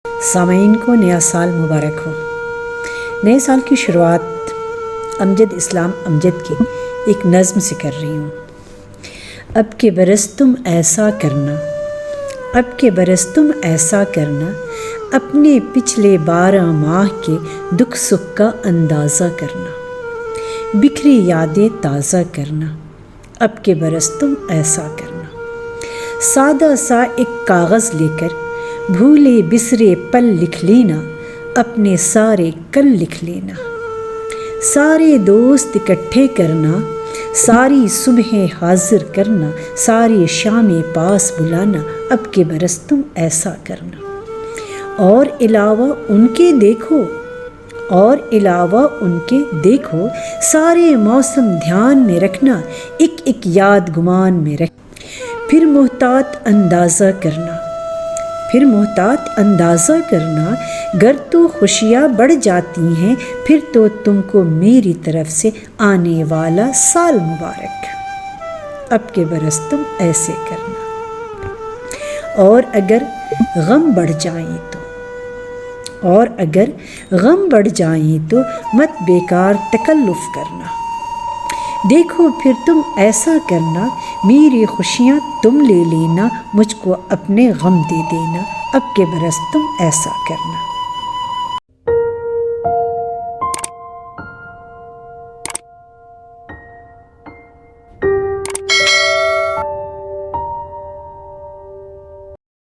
سامعین کو نیا سال مبارک ہو۔ نئے سال کی شروعات امجد اسلام امجد کی ایک نظم سے کر رہی ہوں۔ اب کے برس تم ایسا کرنا، اب کے برس تم ایسا کرنا، اپنے پچھلے 12 ماہ کے دکھ سکھ کا اندازہ کرنا، بکھری یادیں تازہ کرنا، اب کے برس تم ایسا کرنا۔ سادہ سا ایک کاغذ لے کر بھولے بسرے پل لکھ لینا، اپنے سارے کل لکھ لینا، سارے دوست اکٹھے کرنا، ساری صبحیں حاضر کرنا، ساری شامیں پاس بلانا، اب کے برس تم ایسا کرنا۔ اور علاوہ ان کے دیکھو، اور علاوہ ان کے دیکھو، سارے موسم دھیان میں رکھنا، ایک ایک یاد گمان میں رکھ، پھر محتاط اندازہ کرنا، پھر محتاط اندازہ کرنا، گر تو خوشیاں بڑھ جاتی ہیں، پھر تو تم کو میری طرف سے آنے والا سال مبارک۔ اب کے برس تم ایسے کرنا۔ اور اگر غم بڑھ جائیں تو، اور اگر غم بڑھ جائیں تو مت بیکار تکلف کرنا، دیکھو پھر تم ایسا کرنا، میری خوشیاں تم لے لینا، مجھ کو اپنے غم دے دینا، اب کے برس تم ایسا کرنا۔